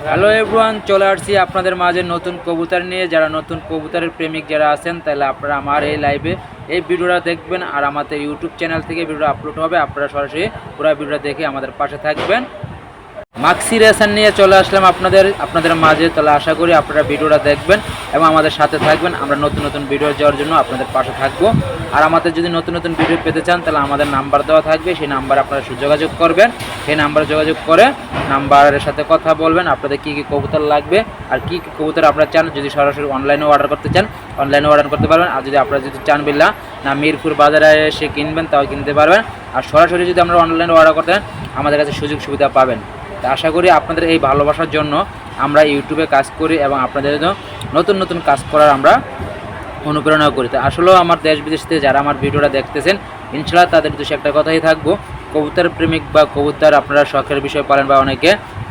Hello everyone, চলে আসছি আপনাদের মাঝে নতুন কবুতর নিয়ে। যারা নতুন কবুতরের প্রেমিক যারা আছেন, তাহলে আপনারা আমার এই লাইভে এই ভিডিওটা দেখবেন। আর আমাদের ইউটিউব চ্যানেল থেকে ভিডিও আপলোড হবে, আপনারা সরাসরি পুরো ভিডিওটা দেখে আমাদের পাশে থাকবেন। মাক্সি রেসার নিয়ে চলে আসলাম আপনাদের মাঝে। তাহলে আশা করি আপনারা ভিডিওটা দেখবেন এবং আমাদের সাথে থাকবেন। আমরা নতুন নতুন ভিডিও যাওয়ার জন্য আপনাদের পাশে থাকবো। আর আমাদের যদি নতুন নতুন ভিডিও পেতে চান, তাহলে আমাদের নাম্বার দেওয়া থাকবে, সেই নাম্বারে আপনারা যোগাযোগ করবেন। সেই নাম্বারে যোগাযোগ করে নাম্বারের সাথে কথা বলবেন আপনাদের কী কী কবুতর লাগবে আর কী কী কবুতর আপনারা চান। যদি সরাসরি অনলাইনে অর্ডার করতে চান, অনলাইনে অর্ডার করতে পারবেন। আর যদি আপনারা যদি চান বিল্লা না মিরপুর বাজারে এসে কিনবেন, তাও কিনতে পারবেন। আর সরাসরি যদি আমরা অনলাইনে অর্ডার করতে চান, আমাদের কাছে সুযোগ সুবিধা পাবেন। আশা করি আপনাদের এই ভালোবাসার জন্য আমরা ইউটিউবে কাজ করি এবং আপনাদের জন্য নতুন নতুন কাজ করার আমরা অনুপ্রেরণা করি। তো আসলেও আমার দেশ বিদেশ থেকে যারা আমার ভিডিওটা দেখতেছেন, ইনশাআল্লাহ তাদের উদ্দেশ্যে একটা কথাই থাকবো, কবুতর প্রেমিক বা কবুতর আপনারা শখের বিষয় পালেন বা অনেকে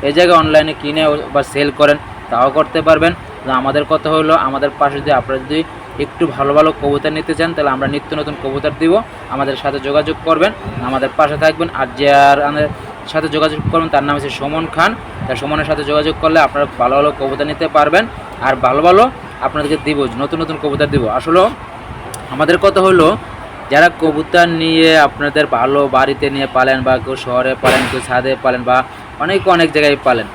এই জায়গায় অনলাইনে কিনে বা সেল করেন, তাও করতে পারবেন। আমাদের কথা হলো, আমাদের পাশে যদি আপনারা যদি একটু ভালো ভালো কবুতর নিতে চান, তাহলে আমরা নিত্য নতুন কবুতর দিব। আমাদের সাথে যোগাযোগ করবেন, আমাদের পাশে থাকবেন। আর যার আমাদের সাথে যোগাযোগ করবেন তার নাম হচ্ছে সুমন খান। তার সুমনের সাথে যোগাযোগ করলে আপনারা ভালো ভালো কবুতর নিতে পারবেন। আর ভালো ভালো আপনাদেরকে দিব, নতুন নতুন কবুতর দিব। আসলে আমাদের কথা হলো, যারা কবুতর নিয়ে আপনাদের ভালো বাড়িতে নিয়ে পালেন বা কেউ শহরে পালেন, কেউ ছাদে পালেন বা অনেক জায়গায় পালেন,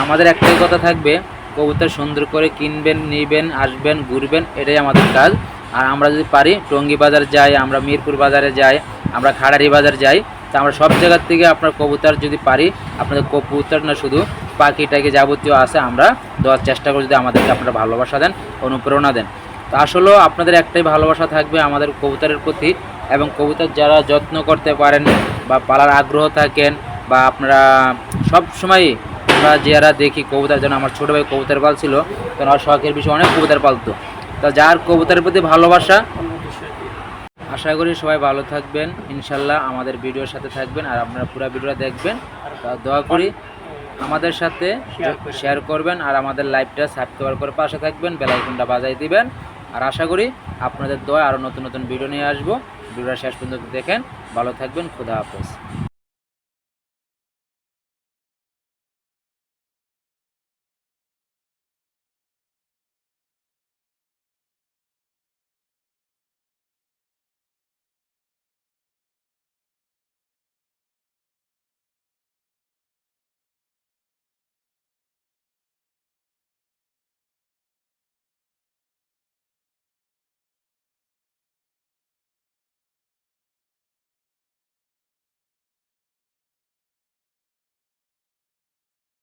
আমাদের একটাই কথা থাকবে, কবুতর সুন্দর করে কিনবেন, নিবেন, আসবেন, ঘুরবেন, এটাই আমাদের কাজ। আর আমরা যদি পারি টঙ্গী বাজার যাই, আমরা মিরপুর বাজারে যাই, আমরা খাড়ারি বাজার যাই, তা আমরা সব জায়গার থেকে আপনার কবুতর যদি পারি, আপনাদের কবুতর না শুধু পাখিটাকে যাবতীয় আছে আমরা দেওয়ার চেষ্টা করি, যদি আমাদেরকে আপনারা ভালোবাসা দেন, অনুপ্রেরণা দেন। তো আসলেও আপনাদের একটাই ভালোবাসা থাকবে আমাদের কবুতরের প্রতি। এবং কবুতর যারা যত্ন করতে পারেন বা পালার আগ্রহ থাকেন, বা আপনারা সব সময়ই আমরা যারা দেখি কবুতর, যেন আমার ছোটো ভাই কবুতর পালছিল, তখন আমার শখের বিষয়ে অনেক কবুতর পালতো। তা যার কবুতরের প্রতি ভালোবাসা, আশা করি সবাই ভালো থাকবেন ইনশাল্লাহ, আমাদের ভিডিওর সাথে থাকবেন আর আপনারা পুরো ভিডিওটা দেখবেন। তা দোয়া করি আমাদের সাথে শেয়ার করবেন আর আমাদের লাইভটা সাবস্ক্রাইব করে পাশে থাকবেন, বেল আইকনটা বাজাই দিবেন। আর আশা করি আপনাদের দোয়া আরও নতুন নতুন ভিডিও নিয়ে আসবো। ভিডিওটা শেষ পর্যন্ত দেখেন। ভালো থাকবেন। খোদা হাফেজ।